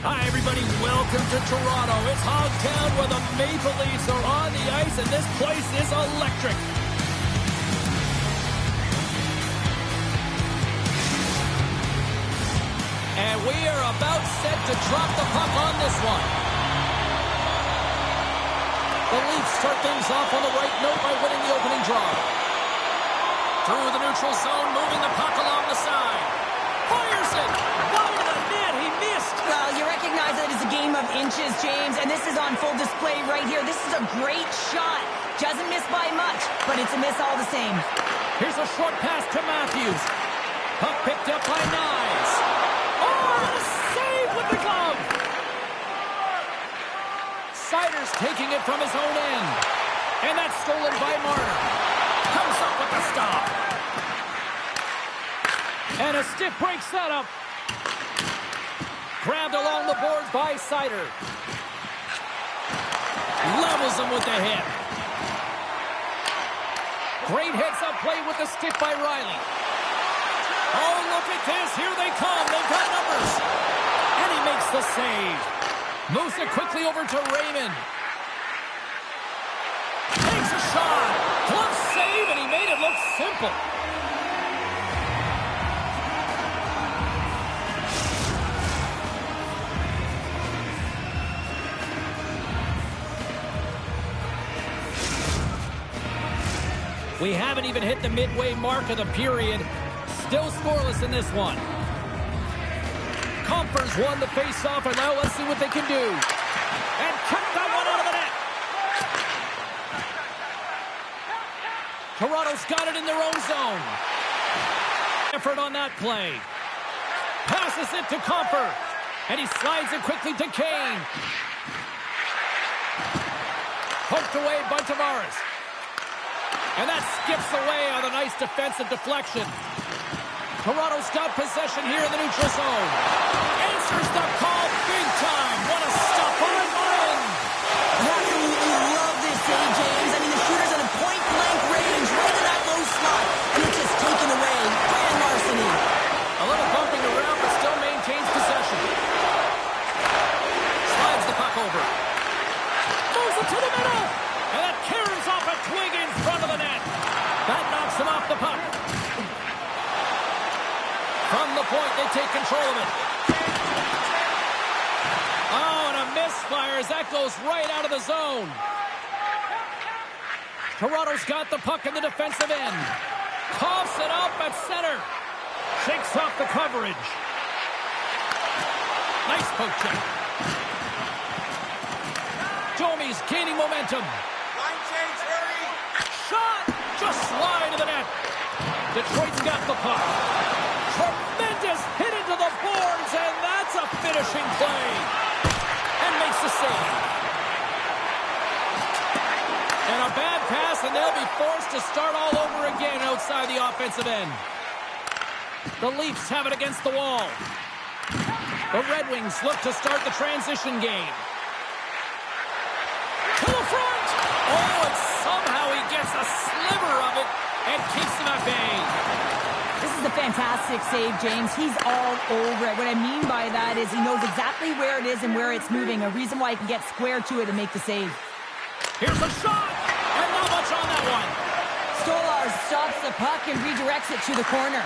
Hi, everybody. Welcome to Toronto. It's Hogtown where the Maple Leafs are on the ice, and this place is electric. And we are about set to drop the puck on this one. The Leafs start things off on the right note by winning the opening draw. Through the neutral zone, moving the puck along the side. Fires it! Wide of the net, he missed! Well, you recognize that it's a game of inches, James, and this is on full display right here. This is a great shot. Doesn't miss by much, but it's a miss all the same. Here's a short pass to Matthews. Puck picked up by Knies. Oh, a save with the glove! Sider's taking it from his own end. And that's stolen by Marner. Comes up with the stop. And a stiff break setup. Grabbed along the boards by Sider. Levels him with the hit. Great heads-up play with the stick by Riley. Oh, look at this. Here they come. They've got numbers. And he makes the save. Moves it quickly over to Raymond. Takes a shot. Glove save, and he made it look simple. We haven't even hit the midway mark of the period. Still scoreless in this one. Compher's won the face-off, and now let's see what they can do. And kicked that one out of the net. Toronto's got it in their own zone. Effort on that play. Passes it to Compher. And he slides it quickly to Kane. Poked away by Tavares. And that skips away on a nice defensive deflection. Toronto's got possession here in the neutral zone. Answers the call big time. What a stop by Martin. Absolutely love this save, James. I mean, the shooter's at a point-blank range, right in that low slot, and it's just taken away. Grand larceny. A little bumping around, but still maintains possession. Slides the puck over. Moves it to the middle. And that carries off a twig in front of the net. That knocks him off the puck. From the point, they take control of it. Oh, and a misfire as that goes right out of the zone. Toronto's got the puck in the defensive end. Coughs it up at center. Shakes off the coverage. Nice poke check. Domi's gaining momentum. Shot! Just slide to the net. Detroit's got the puck. Tremendous hit into the boards, and that's a finishing play. And makes the save. And a bad pass, and they'll be forced to start all over again outside the offensive end. The Leafs have it against the wall. The Red Wings look to start the transition game. To the front! Oh, and somehow he gets a sliver of it and keeps him at bay. This is a fantastic save, James. He's all over it. What I mean by that is he knows exactly where it is and where it's moving. A reason why he can get square to it and make the save. Here's a shot! And not much on that one. Stolar stops the puck and redirects it to the corner.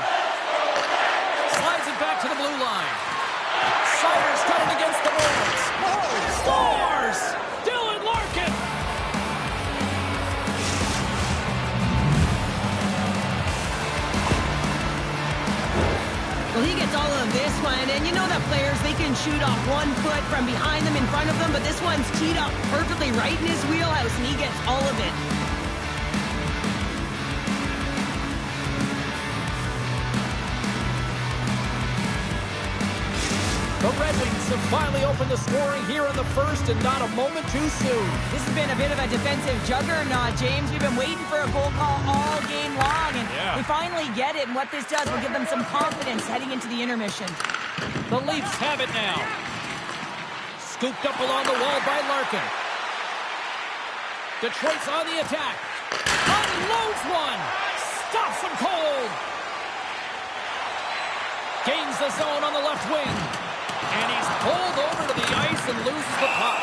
Slides it back to the blue line. Sider's got it against the boards. Scores! Dylan Larkin! Well, he gets all of this one, and you know that players, they can shoot off 1 foot from behind them, in front of them, but this one's teed up perfectly right in his wheelhouse, and he gets all of it. The Red Wings have finally opened the scoring here in the first, and not a moment too soon. This has been a bit of a defensive juggernaut, James. We've been waiting for a goal call all game long, and we finally get it, and what this does will give them some confidence heading into the intermission. The Leafs have it now. Scooped up along the wall by Larkin. Detroit's on the attack. Unloads one. Stops him cold. Gains the zone on the left wing. And he's pulled over to the ice and loses the puck.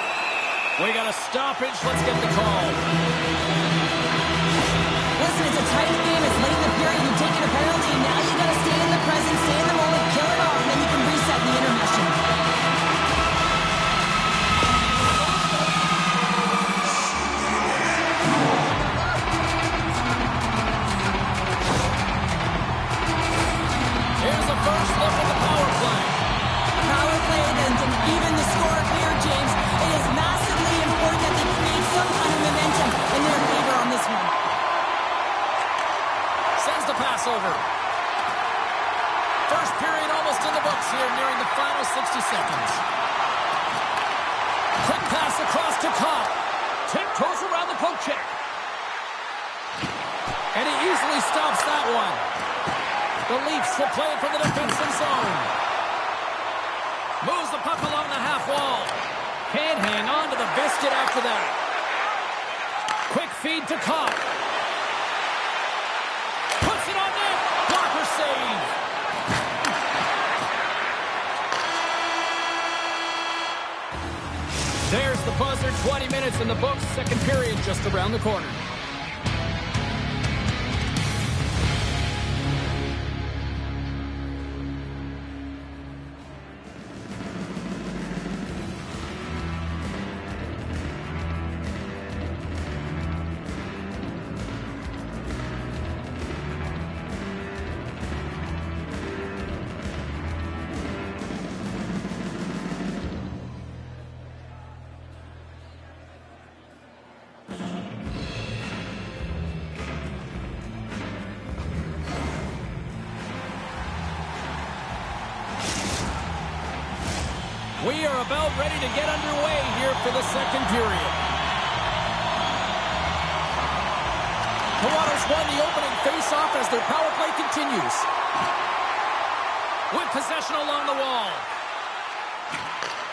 We got a stoppage. Let's get the call. Listen, it's a tight game. It's late in the period. You've taken a penalty. Now you got to stay in the present, stay in the moment, kill it off, and then you can reset the intermission. Here's the first look at the power play. Power play and even the score here, James. It is massively important that they create some kind of momentum in their favor on this one. Sends the pass over. First period almost in the books here, nearing the final 60 seconds. Quick pass across to Cobb. Tiptoes around the poke check. And he easily stops that one. The Leafs will play it from the defensive zone. Moves the puck along the half wall. Can't hang on to the biscuit after that. Quick feed to Cobb. Puts it on net. Blocker save. There's the buzzer. 20 minutes in the books. Second period just around the corner. We are about ready to get underway here for the second period. Toronto's won the opening face-off as their power play continues. With possession along the wall.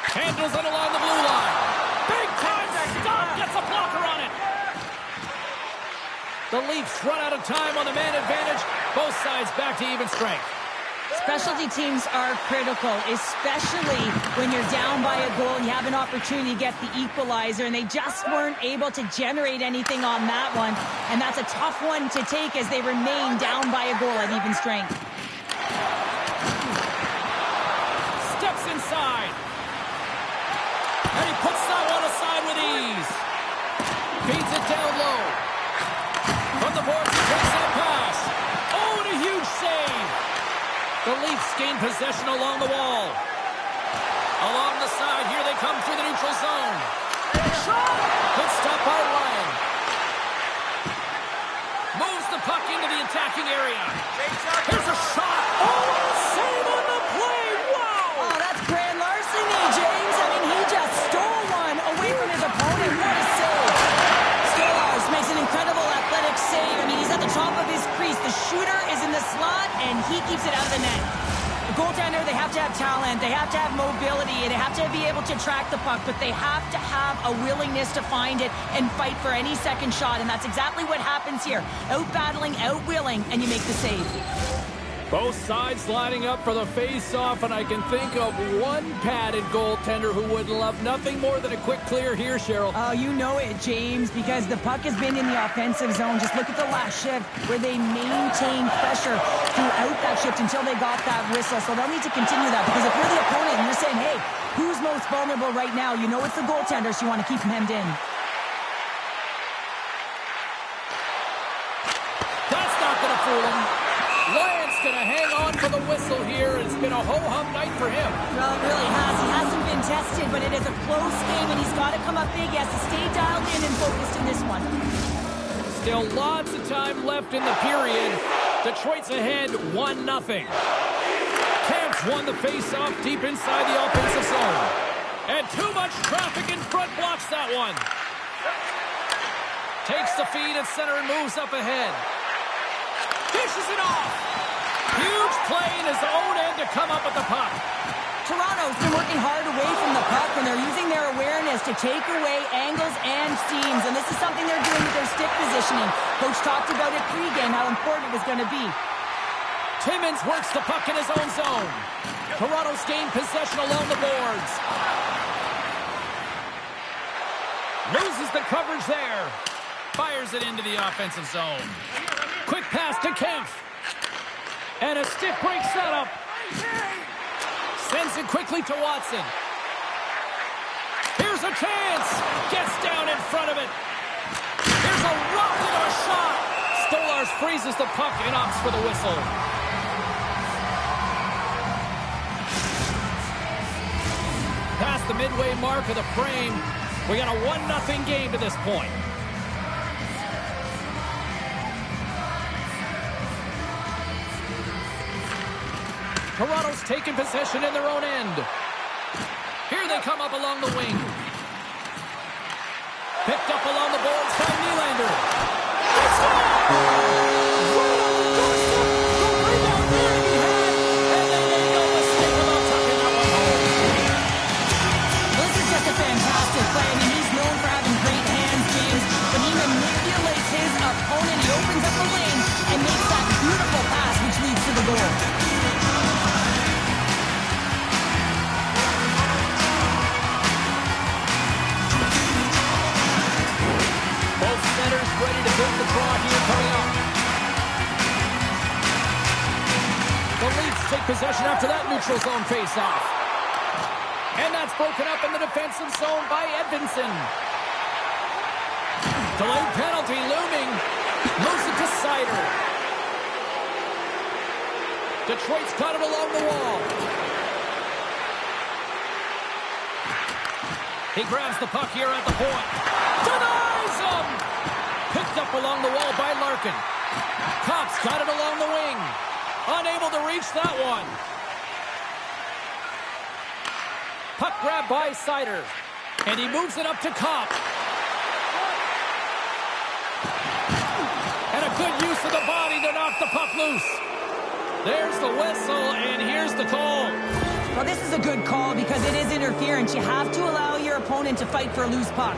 Handles it along the blue line. Big time stop, gets a blocker on it. The Leafs run out of time on the man advantage. Both sides back to even strength. Specialty teams are critical, especially when you're down by a goal and you have an opportunity to get the equalizer, and they just weren't able to generate anything on that one. And that's a tough one to take as they remain down by a goal at even strength. Steps inside. And he puts that one aside with ease. Feeds it down low. From the boards, he takes that pass. Oh, and a huge save. The Leafs gain possession along the wall. Along the side, here they come through the neutral zone. Shot! Good stop by Ryan. Moves the puck into the attacking area. Here's a shot. Oh, save on the play. Wow! Oh, that's grand larceny, James. I mean, he just stole one away from his opponent. What a save. Stolarz makes an incredible athletic save. I mean, he's at the top of his crease. The shooter is in the slot, and he keeps it out of the net. The goaltender, they have to have talent. They have to have mobility. They have to be able to track the puck, but they have to have a willingness to find it and fight for any second shot, and that's exactly what happens here. Out-battling, out-willing, and you make the save. Both sides lining up for the face-off, and I can think of one padded goaltender who would love nothing more than a quick clear here, Cheryl. Oh, you know it, James, because the puck has been in the offensive zone. Just look at the last shift where they maintained pressure throughout that shift until they got that whistle. So they'll need to continue that, because if you're the opponent and you're saying, hey, who's most vulnerable right now? You know it's the goaltender, so you want to keep him hemmed in. That's not going to fool him. Lyon's going to hang on for the whistle here. It's been a ho-hum night for him. Well, it really has. He hasn't been tested, but it is a close game, and he's got to come up big. He has to stay dialed in and focused in this one. Still lots of time left in the period. Detroit's ahead 1-0. Camp's won the face-off deep inside the offensive zone. And too much traffic in front blocks that one. Takes the feed at center and moves up ahead. Dishes it off. Huge play in his own end to come up with the puck. Toronto's been working hard away from the puck, and they're using their awareness to take away angles and seams, and this is something they're doing with their stick positioning. Coach talked about it pregame, how important it was going to be. Timmins works the puck in his own zone. Toronto's gained possession along the boards. Loses the coverage there. Fires it into the offensive zone. Quick pass to Kemp. And a stick break setup. Sends it quickly to Watson. Here's a chance. Gets down in front of it. Here's a rocket or shot. Stolarz freezes the puck and opts for the whistle. Past the midway mark of the frame, we got a 1-0 game to this point. Toronto's taking possession in their own end. Here they come up along the wing. Picked up along the boards by Nylander. It's right on the doorstep. The rebound there to be had. And they made no mistake about tucking that one home. This is just a fantastic play. I mean, he's known for having great hands, James, but he manipulates his opponent. He opens up the lane and makes that beautiful pass, which leads to the goal. Ready to build the draw here coming up. The Leafs take possession after that neutral zone face-off. And that's broken up in the defensive zone by Edvinsson. Delayed penalty looming. Moves it to Seider. Detroit's got it along the wall. He grabs the puck here at the point. Denies him! Picked up along the wall by Larkin. Kopp's got it along the wing. Unable to reach that one. Puck grab by Seider. And he moves it up to Kopp. And a good use of the body to knock the puck loose. There's the whistle, and here's the call. Well, this is a good call because it is interference. You have to allow your opponent to fight for a loose puck.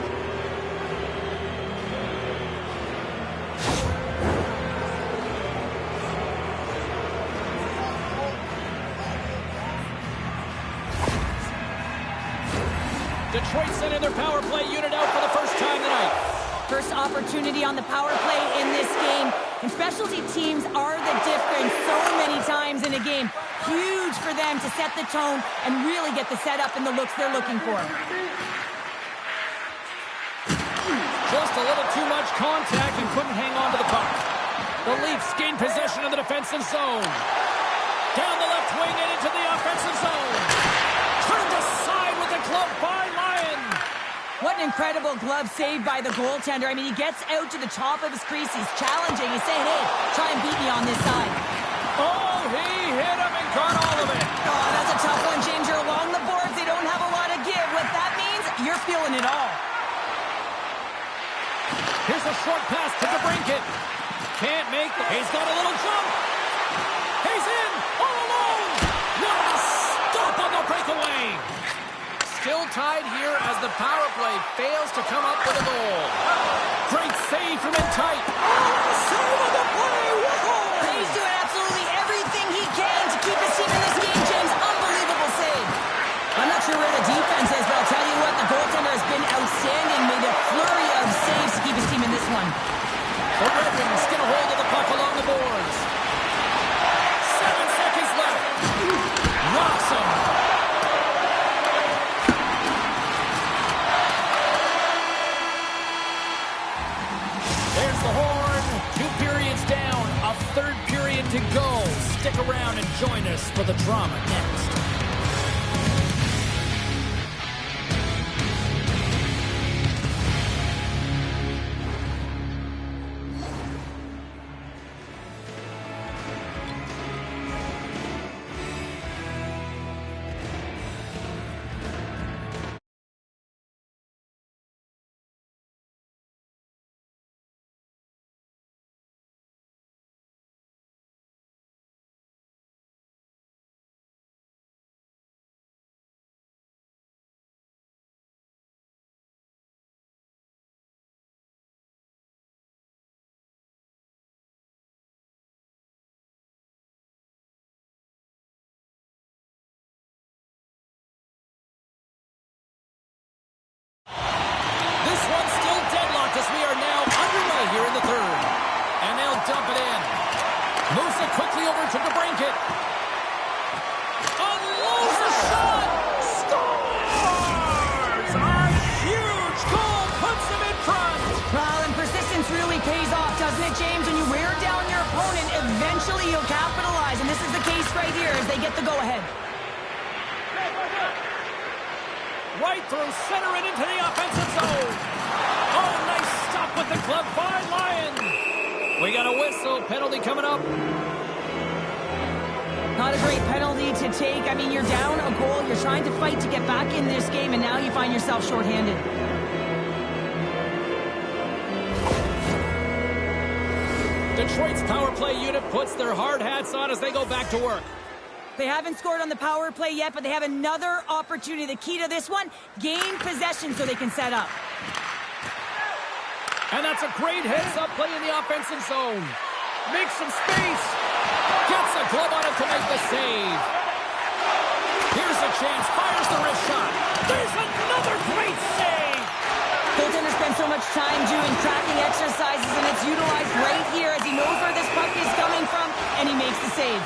Detroit sending their power play unit out for the first time tonight. First opportunity on the power play in this game. And specialty teams are the difference so many times in a game. Huge for them to set the tone and really get the setup and the looks they're looking for. Just a little too much contact and couldn't hang on to the puck. The Leafs gain possession of the defensive zone. Down the left wing and into the offensive zone. Turned aside with the glove by Lyon. What an incredible glove save by the goaltender. I mean, he gets out to the top of his crease. He's challenging. He's saying, hey, try and beat me on this side. Oh, he hit him and got all of it. Oh, that's a tough one, James. You're along the boards. They don't have a lot of give. What that means, you're feeling it all. Here's a short pass to DeBrincat. Can't make the... He's got a little jump. He's in all alone. What a stop on the breakaway. Still tied here as the power play fails to come up with a goal. Great save from in tight. Save on the play. Whoa. He's doing absolutely everything he can to keep his team in this game, James. Unbelievable save. I'm not sure where the defense is, but I'll tell you what, the goaltender has been outstanding. Made a flurry of saves to keep his team in this one. The Red Wings get a hold of the puck along the boards. 7 seconds left. Rocks him. There's the horn. 2 periods down. A third period to go. Stick around and join us for the drama next. get the go-ahead. Right through center and into the offensive zone. Oh, nice stop with the glove by Lyon. We got a whistle. Penalty coming up. Not a great penalty to take. I mean, you're down a goal. You're trying to fight to get back in this game, and now you find yourself shorthanded. Detroit's power play unit puts their hard hats on as they go back to work. They haven't scored on the power play yet, but they have another opportunity. The key to this one, gain possession so they can set up. And that's a great heads-up play in the offensive zone. Makes some space. Gets a glove on it to make the save. Here's a chance. Fires the wrist shot. There's another great save. Goaltender spends so much time doing tracking exercises, and it's utilized right here as he knows where this puck is coming from, and he makes the save.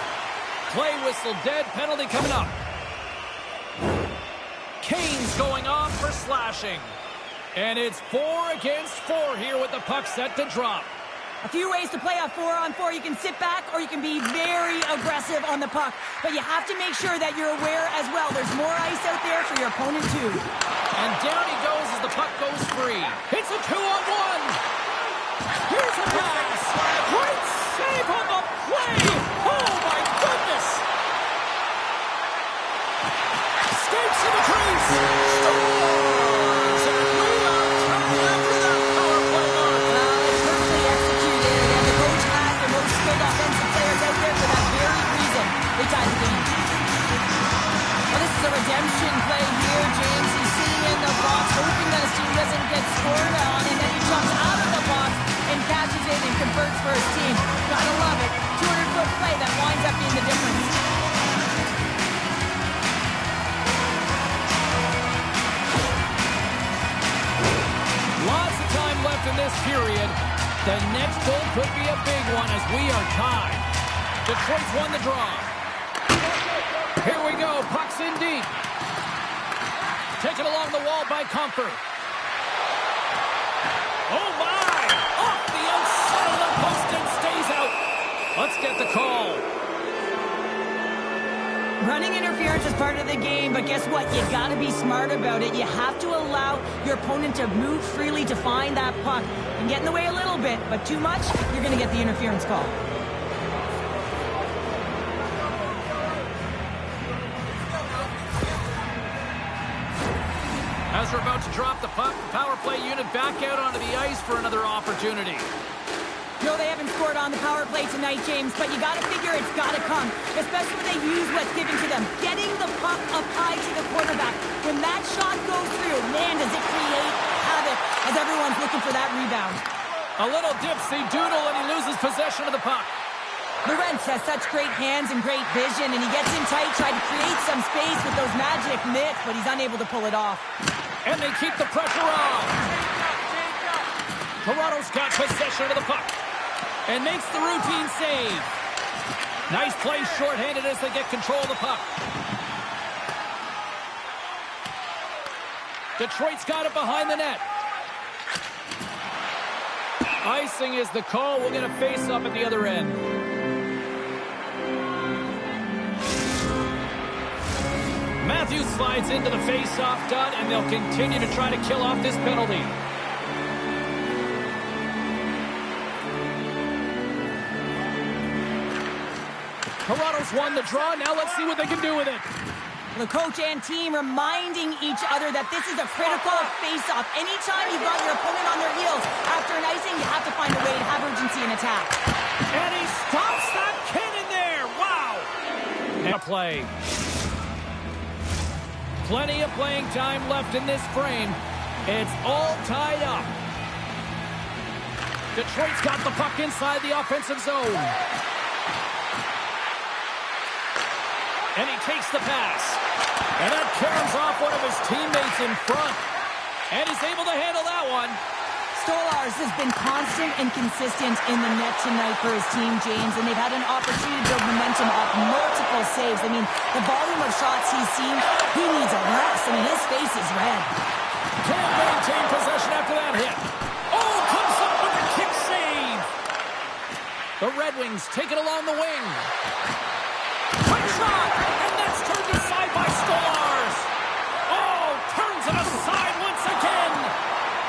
Play whistle dead. Penalty coming up. Kane's going off for slashing. And it's 4 against 4 here with the puck set to drop. A few ways to play a 4-on-4. You can sit back or you can be very aggressive on the puck. But you have to make sure that you're aware as well. There's more ice out there for your opponent too. And down he goes as the puck goes free. It's a 2-on-1. Here's a pass. Great save on the play. Oh my goodness. Escapes to the crease. Scores. And rebound coming after that power play mark. It's perfectly executed, and the coach has the most skilled offensive players out there for that very reason. They tied the game. Well, this is a redemption play here, James. He's sitting in the box, hoping that his team doesn't get scored on, and then he jumps out of the box and catches it and converts for his team. Gotta love it. 200-foot play that winds up being the difference. Lots of time left in this period. The next goal could be a big one as we are tied. Detroit's won the draw. Here we go. Puck's in deep. Taken along the wall by Comfort. Oh, my! Off the outside of the post and stays out. Let's get the call. Running interference is part of the game, but guess what? You gotta be smart about it. You have to allow your opponent to move freely to find that puck. You can get in the way a little bit, but too much, you're gonna get the interference call. As we're about to drop the puck, the power play unit back out onto the ice for another opportunity. No, they haven't scored on the power play tonight, James, but you gotta figure it's gotta come, especially when they use what's given to them. Getting the puck up high to the quarterback. When that shot goes through, man, does it create havoc as everyone's looking for that rebound. A little dipsy doodle and he loses possession of the puck. Lorentz has such great hands and great vision, and he gets in tight, trying to create some space with those magic mitts, but he's unable to pull it off. And they keep the pressure on. Toronto's got possession of the puck and makes the routine save. Nice play shorthanded as they get control of the puck. Detroit's got it behind the net. Icing is the call. We'll get a face-up at the other end. Matthews slides into the face-off dot, and they'll continue to try to kill off this penalty. Toronto's won the draw. Now let's see what they can do with it. The coach and team reminding each other that this is a critical face-off. Anytime you've got your opponent on their heels after an icing, you have to find a way to have urgency in attack. And he stops that cannon there. Wow. And a play. Plenty of playing time left in this frame. It's all tied up. Detroit's got the puck inside the offensive zone. And he takes the pass. And that caroms off one of his teammates in front. And he's able to handle that one. Stolarz has been constant and consistent in the net tonight for his team, James, and they've had an opportunity to build momentum off multiple saves. I mean, the volume of shots he's seen, he needs a rest. I mean, his face is red. Can't maintain possession after that hit. Oh, comes up with a kick save. The Red Wings take it along the wing. Quick shot! And that's turned aside by Stolarz. Oh, turns it aside once again.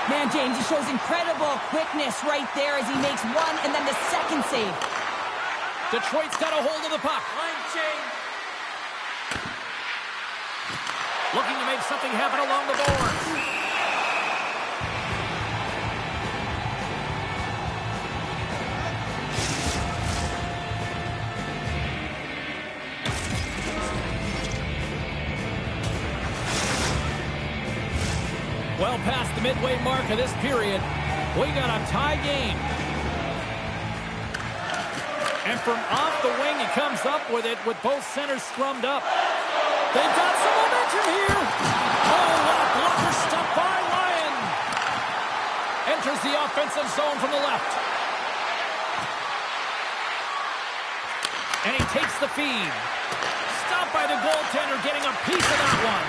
Man, James, he shows incredible quickness right there as he makes one and then the second save. Detroit's got a hold of the puck. Line change. Looking to make something happen along the boards. Well past the midway mark of this period, we got a tie game. And from off the wing, he comes up with it with both centers scrummed up. They've got some momentum here. Oh, what a blocker stop by Lyon. Enters the offensive zone from the left. And he takes the feed. Stopped by the goaltender, getting a piece of that one.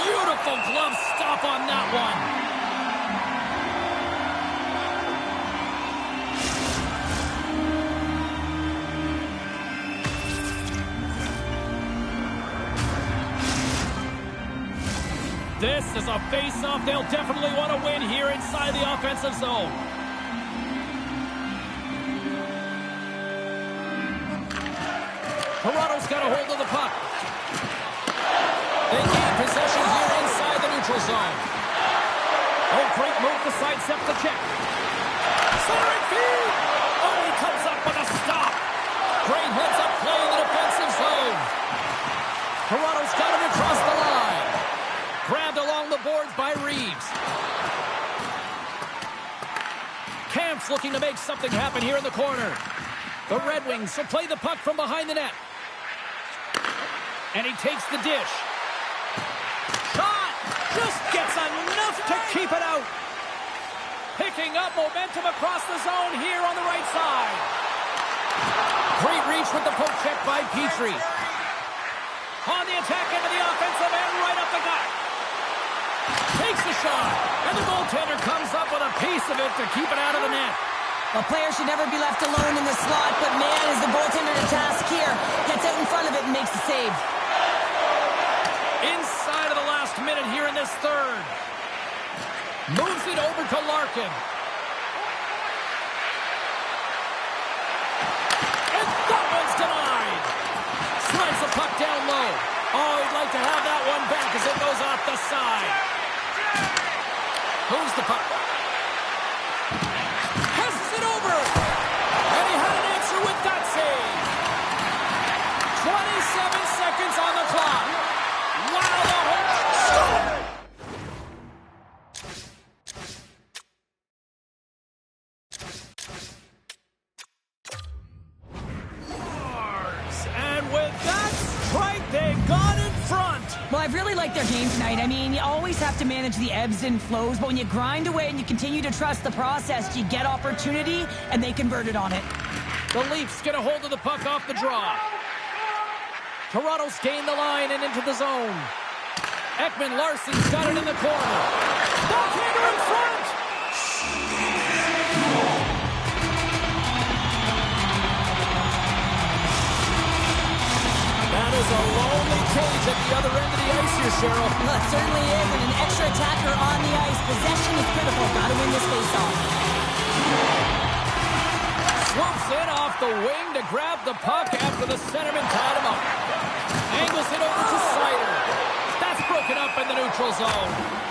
Beautiful glove stop on that one. This is a face-off they'll definitely want to win here inside the offensive zone. Toronto's got a hold of the puck. They gain possession here inside the neutral zone. Oh, great move to sidestep the check. Centering feed. Oh, he comes up with a stop. Great heads-up play in the defensive zone. Toronto's got him across the line. Grabbed along the boards by Reeves. Camp's looking to make something happen here in the corner. The Red Wings will play the puck from behind the net. And he takes the dish. Shot! Just gets enough to keep it out. Picking up momentum across the zone here on the right side. Great reach with the poke check by Petrie. On the attack into the offensive end, right up the gut. Takes the shot, and the goaltender comes up with a piece of it to keep it out of the net. A player should never be left alone in the slot, but man, is the goaltender to task here. Gets out in front of it and makes the save. Inside of the last minute here in this third. Moves it over to Larkin. And that one's denied. Slides the puck down low. Oh, he'd like to have that one back as it goes off the side. Moves the puck. Passes it over. And he had an answer with that save. 27 seconds on the clock. Wow, the whole stop. And with that strike, they got in front. Well, I've really liked their game tonight. I mean, you always have to manage the ebbs and flows, but when you grind away and you continue to trust the process, you get opportunity, and they converted on it. The Leafs get a hold of the puck off the draw. Toronto's gained the line and into the zone. Ekman Larsson's got it in the corner. Ballhander in front! That is a lonely cage at the other end of the ice here, Cheryl. Well, it certainly is, and an extra attacker on the ice. Possession is critical. Got to win this face-off. Swoops in off the wing to grab the puck after the centerman tied him up. Angles it over to Seider. That's broken up in the neutral zone.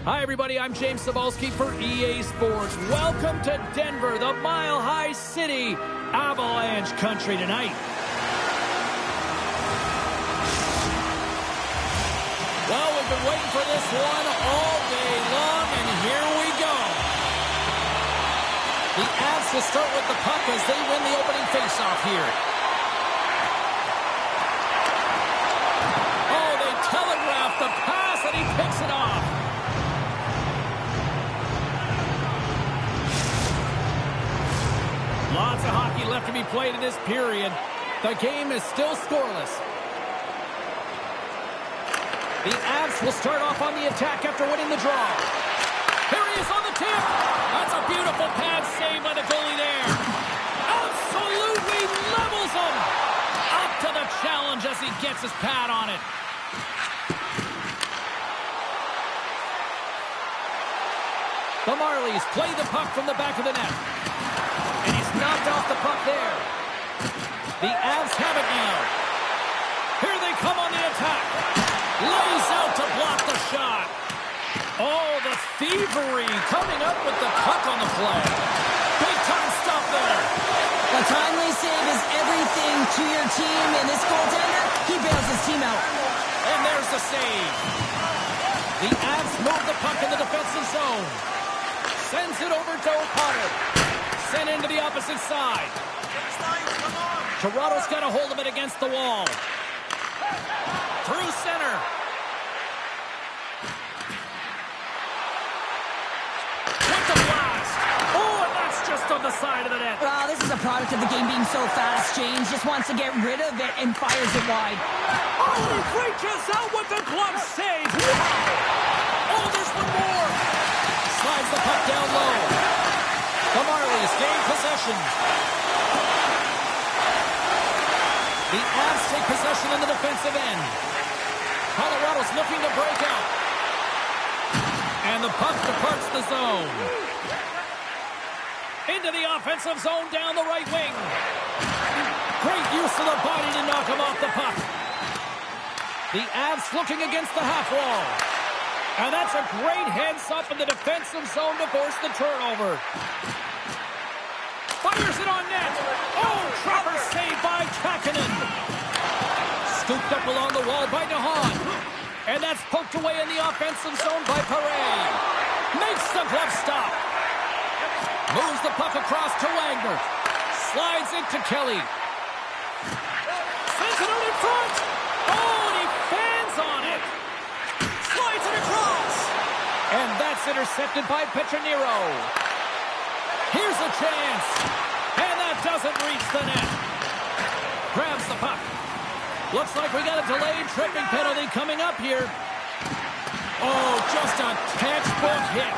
Hi, everybody. I'm James Cebulski for EA Sports. Welcome to Denver, the Mile High City, Avalanche country tonight. Well, we've been waiting for this one all day long, and here we go. The Avs will start with the puck as they win the opening faceoff here. Oh, they telegraph the pass, and he picks it off. Lots of hockey left to be played in this period. The game is still scoreless. The Avs will start off on the attack after winning the draw. Here he is on the tip. That's a beautiful pad save by the goalie there. Absolutely levels him. Up to the challenge as he gets his pad on it. The Marlies play the puck from the back of the net. And he's knocked off the puck there. The Avs have it now. Here they come on the attack. Lays out to block the shot. Oh, the thievery coming up with the puck on the play. Big time stop there. A timely save is everything to your team, and this goaltender, he bails his team out. And there's the save. The Avs move the puck in the defensive zone. Sends it over to O'Connor. Sent into the opposite side. Toronto's got a hold of it against the wall. Through center. With the blast. Oh, and that's just on the side of the net. Well, this is a product of the game being so fast. James just wants to get rid of it and fires it wide. Oh, he reaches out with the glove save. Wow. Oh, there's one more. Slides the puck down low. The Marlies gain possession. The Avs take possession in the defensive end. Colorado's looking to break out. And the puck departs the zone. Into the offensive zone down the right wing. Great use of the body to knock him off the puck. The Avs looking against the half wall. And that's a great heads-up in the defensive zone to force the turnover. Fires it on net. Oh, trapper saved by Kakkonen. Scooped up along the wall by DeHaan. And that's poked away in the offensive zone by Perret. Makes the glove stop. Moves the puck across to Wagner. Slides it to Kelly. Sends it out in front. Oh, and he fans on it. Slides it across. And that's intercepted by Petronero. Here's a chance. And that doesn't reach the net. Grabs the puck. Looks like we got a delayed tripping penalty coming up here. Oh, just a textbook hit.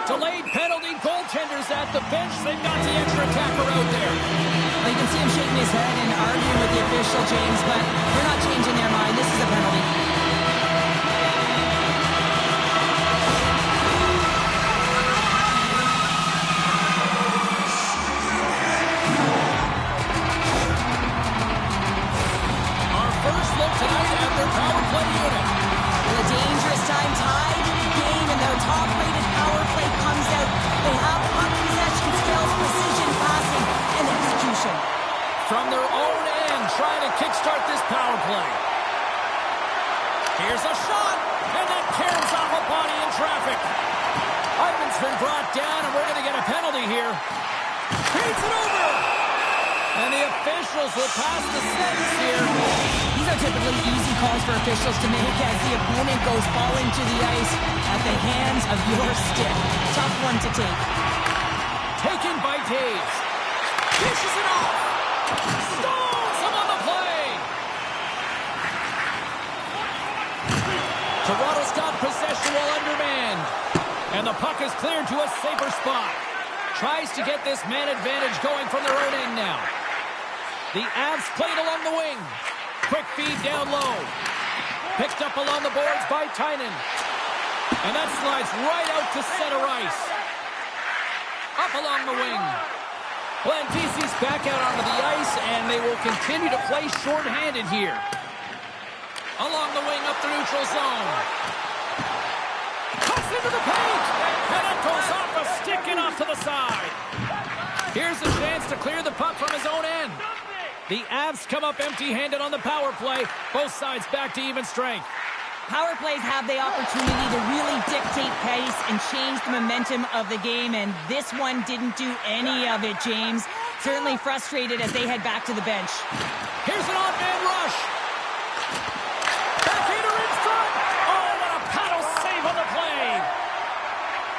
Delayed penalty, goaltenders at the bench. They've got the extra attacker out there. Well, you can see him shaking his head and arguing with the official, James, but they're not changing their mind. This is a penalty. Tonight at their power play unit. A dangerous time, tied game, and their top-rated power play comes out. They have puck possession skills, precision passing, and execution. From their own end, trying to kickstart this power play. Here's a shot, and that caroms off a body in traffic. Hartman's been brought down, and we're going to get a penalty here. Beats it over. And the officials will pass the sentence here. These are typically easy calls for officials to make as the opponent goes falling to the ice at the hands of your stick. Tough one to take. Taken by Taves. Dishes it off. Stalls him on the play. Toronto's got possession while undermanned. And the puck is cleared to a safer spot. Tries to get this man advantage going from their own end now. The Avs played along the wing. Quick feed down low. Picked up along the boards by Tynan. And that slides right out to center ice. Up along the wing. Well, and DC's back out onto the ice, and they will continue to play shorthanded here. Along the wing up the neutral zone. into the paint. And it goes off a stick and off to the side. Here's a chance to clear the puck from his own end. The Avs come up empty-handed on the power play. Both sides back to even strength. Power plays have the opportunity to really dictate pace and change the momentum of the game, and this one didn't do any of it, James. Certainly frustrated as they head back to the bench. Here's an off-man rush. Backhander in front. Oh, what a paddle save on the play.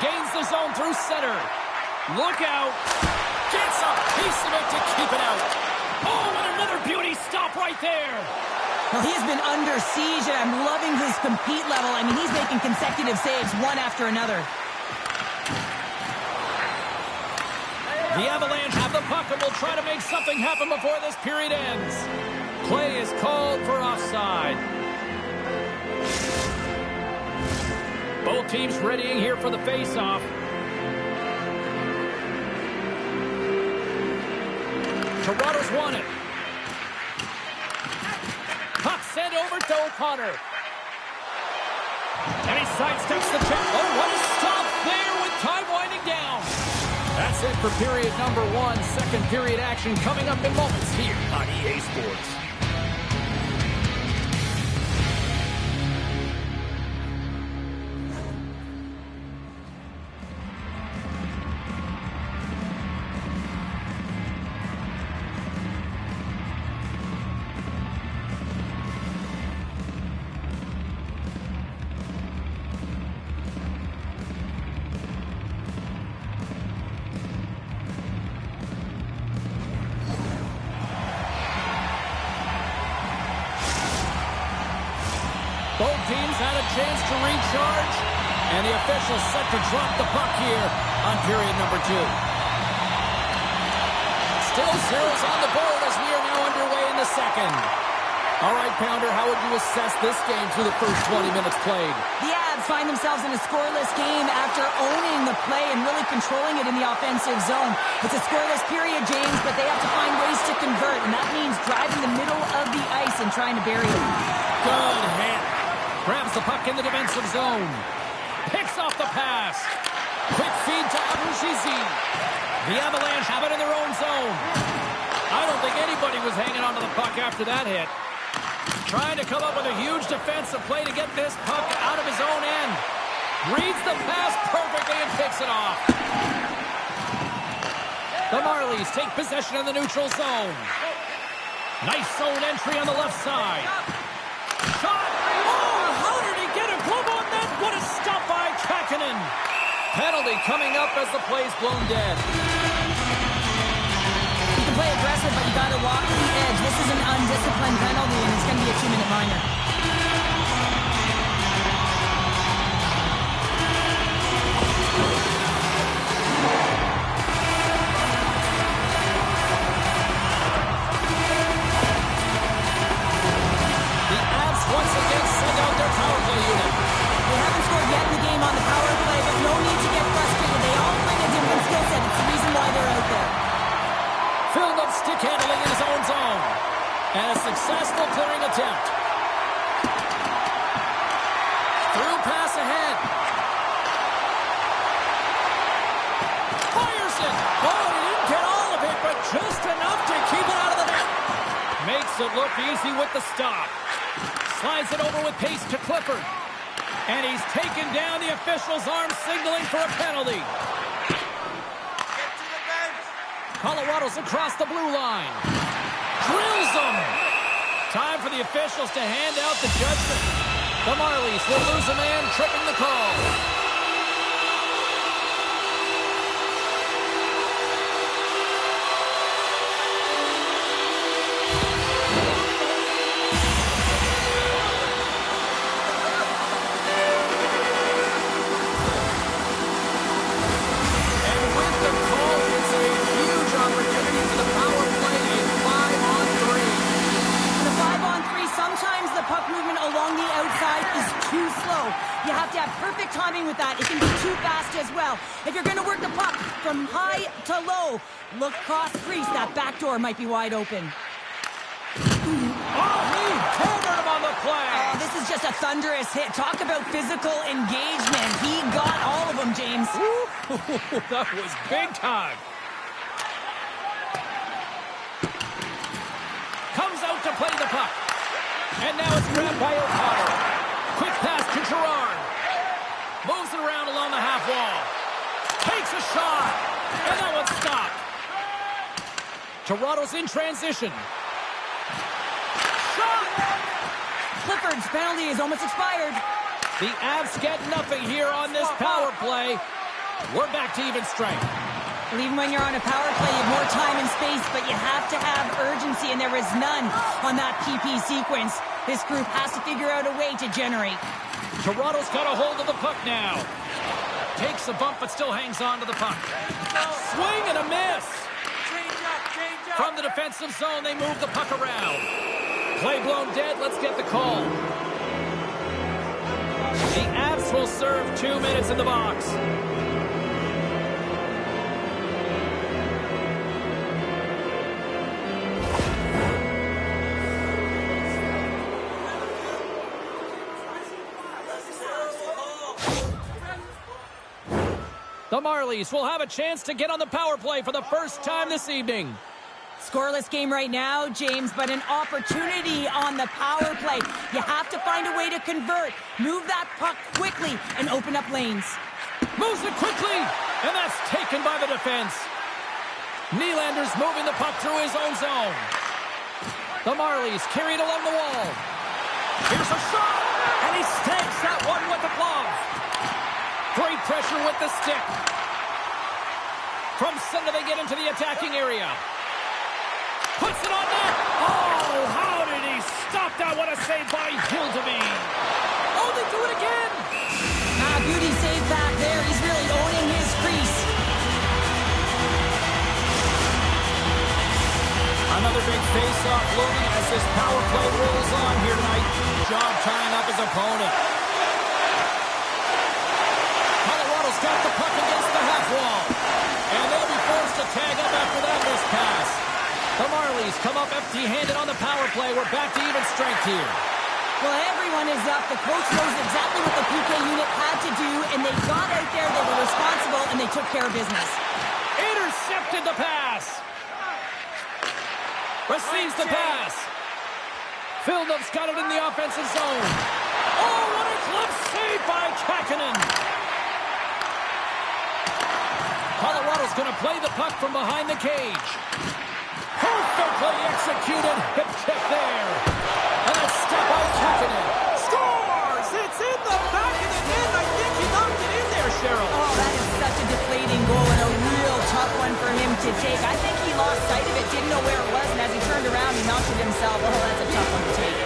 Gains the zone through center. Look out. Gets a piece of it to keep it out. Oh, and another beauty stop right there. Well, he has been under siege, and I'm loving his compete level. I mean, he's making consecutive saves one after another. The Avalanche have the puck and will try to make something happen before this period ends. Play is called for offside. Both teams readying here for the face-off. Toronto's won it. Puck sent over to O'Connor. And he sidesteps the check. Oh, what a stop there with time winding down. That's it for period number 1. Second period action coming up in moments here on EA Sports. Both teams had a chance to recharge, and the officials set to drop the puck here on period number 2. Still zeros on the board as we are now underway in the second. All right, Pounder, how would you assess this game through the first 20 minutes played? The Avs find themselves in a scoreless game after owning the play and really controlling it in the offensive zone. It's a scoreless period, James, but they have to find ways to convert, and that means driving the middle of the ice and trying to bury it. Good hit. Grabs the puck in the defensive zone. Picks off the pass. Quick feed to Abruzzese. The Avalanche have it in their own zone. I don't think anybody was hanging onto the puck after that hit. Trying to come up with a huge defensive play to get this puck out of his own end. Reads the pass perfectly and picks it off. The Marlies take possession of the neutral zone. Nice zone entry on the left side. Shot! What a stop by Kähkönen. Penalty coming up as the play's blown dead. You can play aggressive, but you got to walk to the edge. This is an undisciplined penalty, and it's going to be a 2-minute minor. The Avs once again send out their power play unit. They haven't scored yet in the game on the power play, but no need to get frustrated. They all bring a different skill set. It's the reason why they're out there. Filled up stick handling in his own zone. And a successful clearing attempt. Through pass ahead. Fires it. Oh, he didn't get all of it, but just enough to keep it out of the net. Makes it look easy with the stop. Slides it over with pace to Clifford. And he's taken down, the official's arm signaling for a penalty. Colorado's across the blue line. Drills him. Time for the officials to hand out the judgment. The Marlies will lose a man, tripping the call. You have to have perfect timing with that. It can be too fast as well. If you're going to work the puck from high to low, look cross crease. That back door might be wide open. Oh, he cornered him on the play. This is just a thunderous hit. Talk about physical engagement. He got all of them, James. Ooh, that was big time. Comes out to play the puck. And now it's grabbed by O'Connor. Quick pass to Gerard. Moves it around along the half wall. Takes a shot. And that one's stopped. Toronto's in transition. Shot! Clifford's penalty is almost expired. The Avs get nothing here on this power play. We're back to even strength. Well, even when you're on a power play, you have more time and space, but you have to have urgency, and there is none on that PP sequence. This group has to figure out a way to generate. Toronto's got a hold of the puck now. Takes a bump, but still hangs on to the puck. Swing and a miss. From the defensive zone, they move the puck around. Play blown dead. Let's get the call. The Avs will serve 2 minutes in the box. The Marlies will have a chance to get on the power play for the first time this evening. Scoreless game right now, James, but an opportunity on the power play. You have to find a way to convert. Move that puck quickly and open up lanes. Moves it quickly, and that's taken by the defense. Nylander's moving the puck through his own zone. The Marlies carry it along the wall. Here's a shot, and he stakes that one with the glove. Great pressure with the stick. From center, they get into the attacking area. Puts it on net. Oh, how did he stop that? What a save by Hildeby. Oh, they do it again. Beauty save back there. He's really owning his crease. Another big face-off looming as this power play rolls on here tonight. Job tying up his opponent. Colorado's got the puck against the half wall. And they'll be forced to tag up after that missed pass. The Marlies come up empty-handed on the power play. We're back to even strength here. Well, everyone is up. The coach knows exactly what the PK unit had to do, and they got out there, they were responsible, and they took care of business. Intercepted the pass. Receives the pass. Villeneuve's got it in the offensive zone. Oh, what a glove save by Kähkönen. Colorado's going to play the puck from behind the cage. Perfectly executed hip check there. And a step by Kähkönen. Scores! It's in the back of the net. I think he knocked it in there, Cheryl. Oh, that is such a deflating goal and a real tough one for him to take. I think he lost sight of it, didn't know where it was, and as he turned around, he knocked it himself. Oh, that's a tough one to take.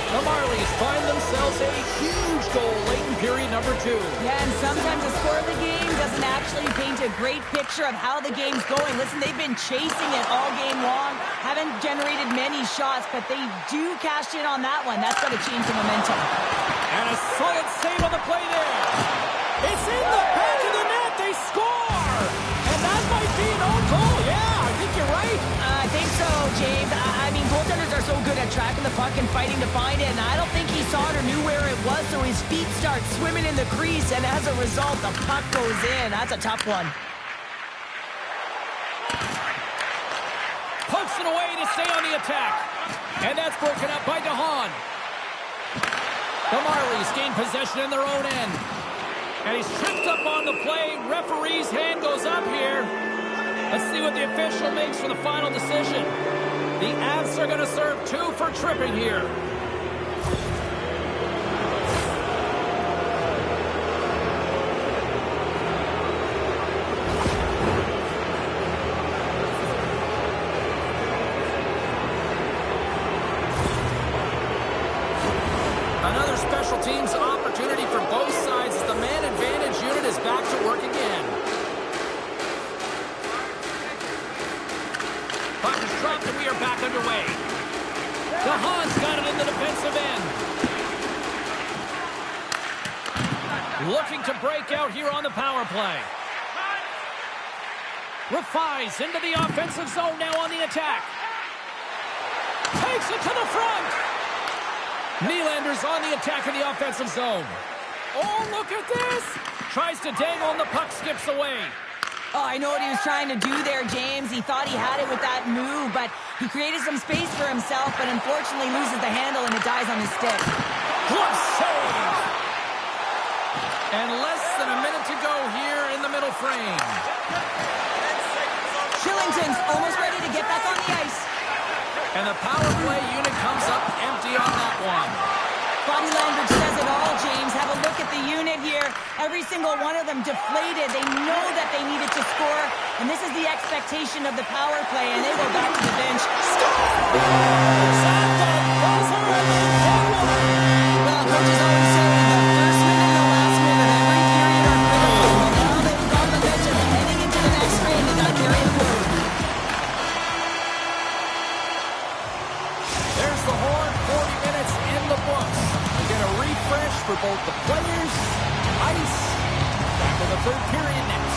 The Marlies find themselves a huge goal late in period number 2. Yeah, and sometimes a score of the game doesn't actually paint a great picture of how the game's going. Listen, they've been chasing it all game long, haven't generated many shots, but they do cash in on that one. That's got to change the momentum. And a solid save on the play there. It's in the back of the net. They score. And that might be an own goal. Yeah, I think you're right. I think so, James. I mean, goaltenders are so good at tracking the puck and fighting to find it, and I don't think he saw it or knew where it was, so his feet start swimming in the crease, and as a result, the puck goes in. That's a tough one. Pokes it away to stay on the attack. And that's broken up by DeHaan. The Marlies gain possession in their own end. And he's tripped up on the play. Referee's hand goes up here. Let's see what the official makes for the final decision. The Avs are going to serve 2 for tripping here. Another special teams opportunity for both sides as the man advantage unit is back to work again. Puck is dropped and we are back underway. DeHaan's got it in the defensive end. Looking to break out here on the power play. Rafai's into the offensive zone now on the attack. Takes it to the front. Nylander's on the attack in the offensive zone. Oh, look at this! Tries to dangle and the puck skips away. Oh, I know what he was trying to do there, James. He thought he had it with that move, but he created some space for himself, but unfortunately loses the handle and it dies on his stick. What save! And less than a minute to go here in the middle frame. Shillington's almost ready to get back on the ice. And the power play unit comes up empty on that one. Body language says it all, James. Have a look at the unit here. Every single one of them deflated. They know that they needed to score, and this is the expectation of the power play, and they go back to the bench. Score! Well, coaches always say the first minute and the last minute of every period are critical. But now they've got the bench and heading into the next frame. They got to carry it forward. There's the horn. 40 minutes in the books. Get a refresh for both the players, ice. Back in the third period next.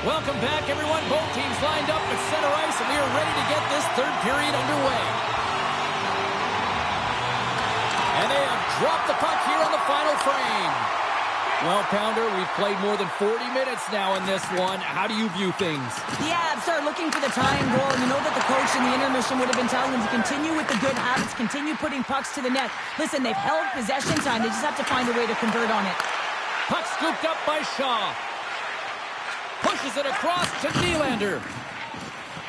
Welcome back, everyone. Both teams lined up at center ice, and we are ready to get this third period underway. And they have dropped the puck here on the final frame. Well, Pounder, we've played more than 40 minutes now in this one. How do you view things? The Avs are looking for the tying goal. You know that the coach in the intermission would have been telling them to continue with the good habits, continue putting pucks to the net. Listen, they've held possession time. They just have to find a way to convert on it. Puck scooped up by Shaw. Pushes it across to Nylander.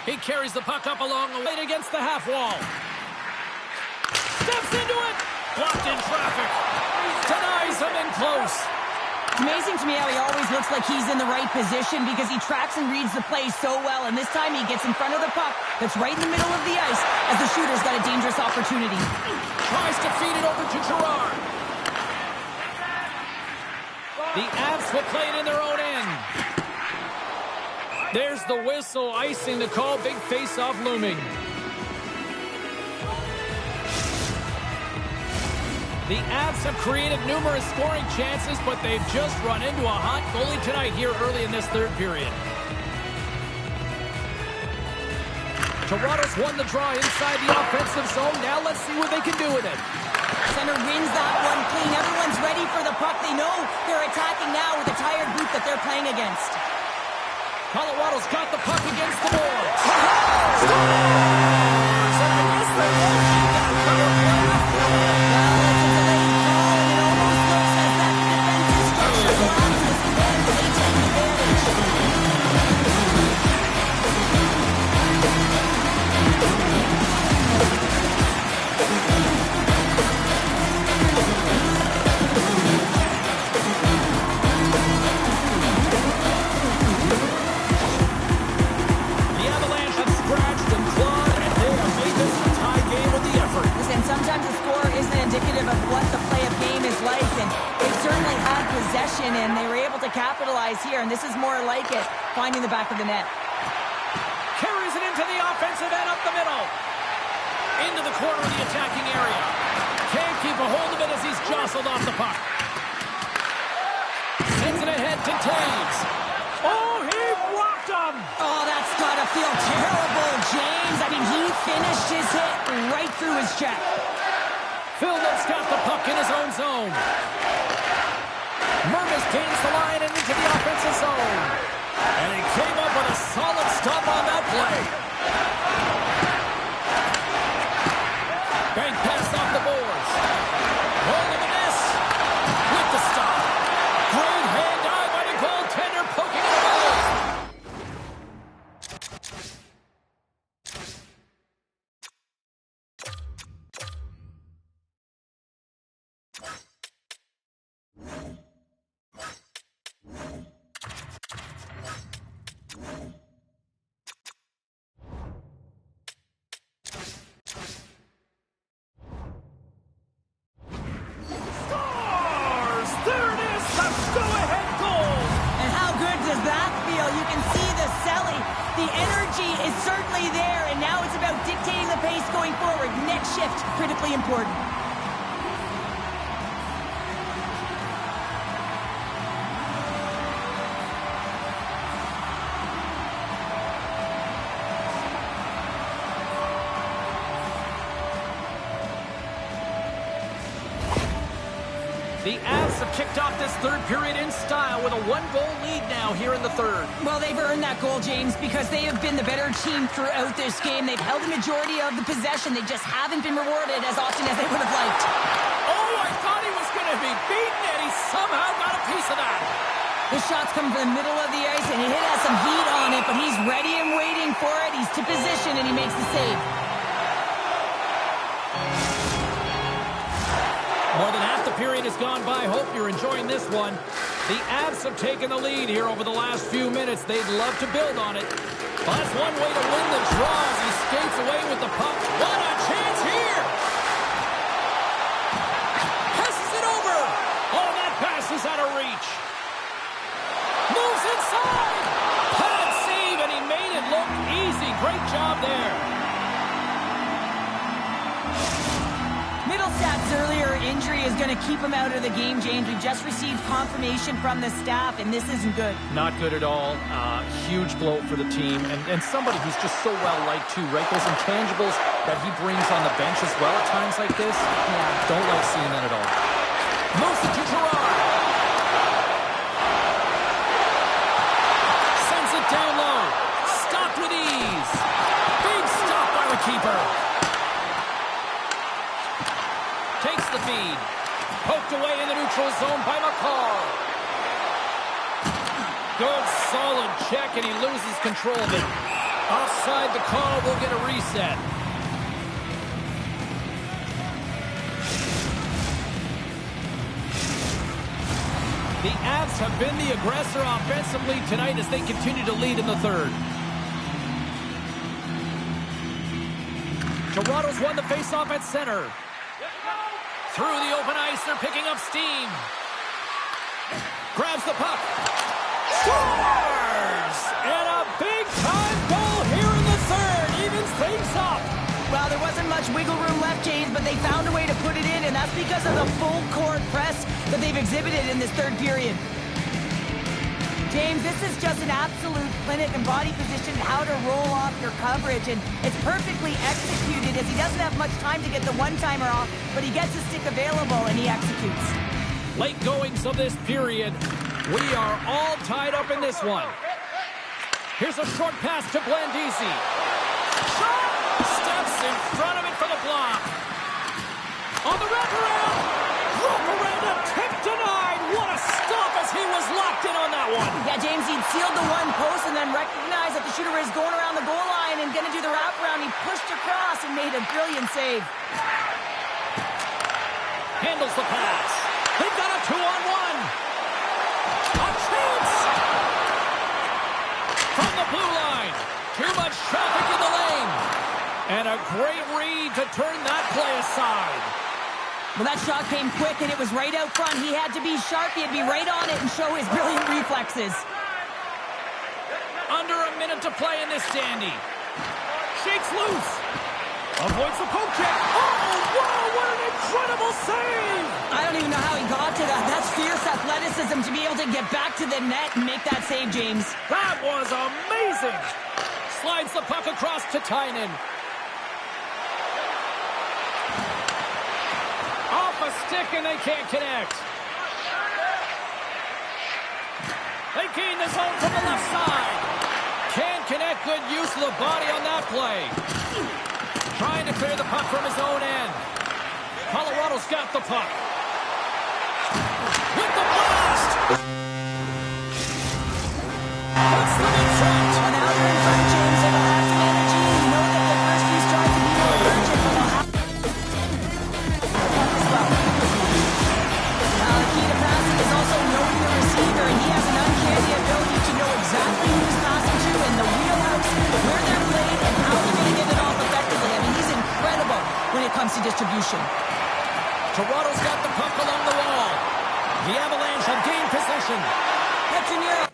He carries the puck up along the lane against the half wall. Steps into it. Blocked in traffic. Denies him in close. It's amazing to me how he always looks like he's in the right position because he tracks and reads the play so well. And this time he gets in front of the puck that's right in the middle of the ice as the shooter's got a dangerous opportunity. Tries to feed it over to Gerard. The Avs will play it in their own end. There's the whistle, icing the call. Big face-off looming. The Avs have created numerous scoring chances, but they've just run into a hot goalie tonight here early in this third period. Toronto's won the draw inside the offensive zone. Now let's see what they can do with it. Center wins that one clean. Everyone's ready for the puck. They know they're attacking now with a tired group that they're playing against. Colorado's got the puck against the boards. Sometimes the score isn't indicative of what the play of game is like, and they certainly had possession, and they were able to capitalize here, and this is more like it, finding the back of the net. Carries it into the offensive end up the middle. Into the corner of the attacking area. Can't keep a hold of it as he's jostled off the puck. Sends it ahead to Taves. Oh, he rocked him! Oh, that's gotta feel terrible, James. I mean, he finished his hit right through his check. Philnup's got the puck in his own zone. Mermis gains the line and into the offensive zone. And he came up with a solid stop on that play. Bank pass off the boards. Roll of the miss. With the stop. Great hand eye by the goaltender, poking it away. going forward. Next shift, critically important. The Avs have kicked off this third period in style with a one-goal lead now here in the third. Well, they've earned that goal, James, because they have been the better team throughout this game. They've held the majority of the possession. They just haven't been rewarded as often as they would have liked. Oh, I thought he was going to be beaten, and he somehow got a piece of that. The shot's coming from the middle of the ice, and he has some heat on it, but he's ready and waiting for it. He's to position, and he makes the save. More than half the period has gone by. Hope you're enjoying this one. The Avs have taken the lead here over the last few minutes. They'd love to build on it. Well, that's one way to win the draw as he skates away with the puck. What a chance here! Passes it over! Oh, that pass is out of reach. Moves inside! Pad save, and he made it look easy. Great job there. Middlestats' earlier injury is going to keep him out of the game, James. We just received confirmation from the staff, and this isn't good. Not good at all. Huge blow for the team. And somebody who's just so well-liked, too, right? Those intangibles that he brings on the bench as well at times like this. Yeah. Don't like seeing that at all. Moves it to Gerard. Sends it down low. Stopped with ease. Big stop by the keeper. Takes the feed. Poked away in the neutral zone by McCall. Good, solid check, and he loses control of it. Offside the call. We'll get a reset. The Avs have been the aggressor offensively tonight as they continue to lead in the third. Toronto's won the faceoff at center. Through the open ice, they're picking up steam. Grabs the puck. Scores! And a big-time goal here in the third. Evens things up. Well, there wasn't much wiggle room left, James, but they found a way to put it in, and that's because of the full-court press that they've exhibited in this third period. James, this is just an absolute clinic and body position, how to roll off your coverage, and it's perfectly executed as he doesn't have much time to get the one-timer off, but he gets his stick available and he executes. Late goings of this period. We are all tied up in this one. Here's a short pass to Blandisi. Shot! Steps in front of it for the block. On the wraparound. Roperanda tip denied. What a stop as he was locked in on that one. Yeah, James, he'd sealed the one post and then recognized that the shooter was going around the goal line and going to do the wraparound. He pushed across and made a brilliant save. Handles the pass. They've got a 2-on-1. A chance. From the blue line. Too much traffic in the lane. And a great read to turn that play aside. Well, that shot came quick, and it was right out front. He had to be sharp. He had to be right on it and show his brilliant reflexes. Under a minute to play in this dandy. Shakes loose. Avoids the poke check. Oh, wow, what an incredible save! I don't even know how he got to that. That's fierce athleticism to be able to get back to the net and make that save, James. That was amazing! Slides the puck across to Tynan. Off a stick and they can't connect. They gain the zone from the left side. Can't connect. Good use of the body on that play. Trying to clear the puck from his own end. Colorado's got the puck. With the blast! Puts them in front. Well, now they're in front, James. They don't have some energy. You know that the first few starts to be more urgent, but they'll have as well. Now, the key to passing is also knowing the receiver, and he has an uncanny ability to know exactly who he's passing to in the wheelhouse, where they're played, and how they're going to get it off effectively. I mean, he's incredible when it comes to distribution. Toronto's got the puck along the wall. The Avalanche have gained possession. Hector Nero.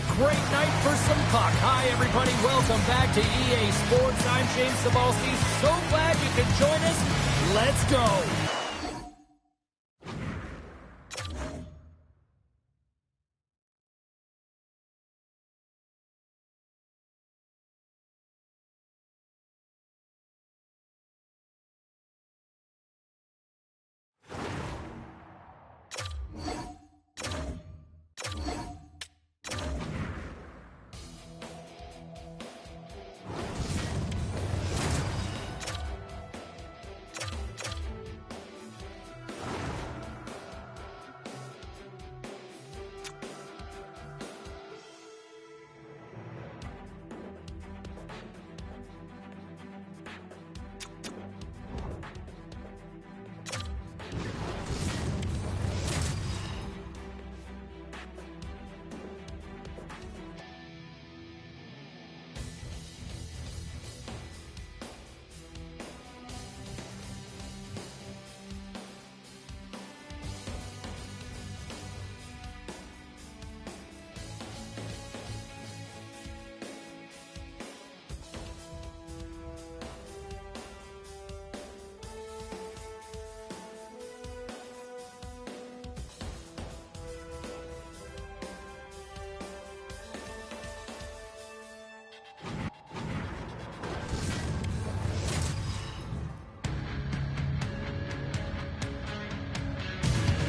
a great night for some puck. Hi, everybody. Welcome back to EA Sports. I'm James Cebulski. So glad you could join us. Let's go.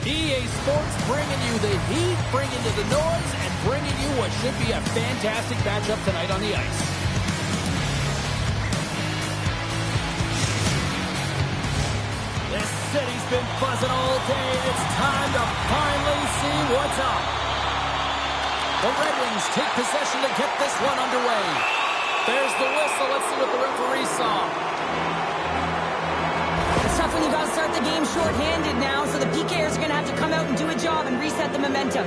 EA Sports bringing you the heat, bringing you the noise, and bringing you what should be a fantastic matchup tonight on the ice. This city's been buzzing all day. It's time to finally see what's up. The Red Wings take possession to get this one underway. There's the whistle. Let's see what the referee saw. It's tough when you got to start the game short-handed now, so the PKers are going to have to come out and do a job and reset the momentum.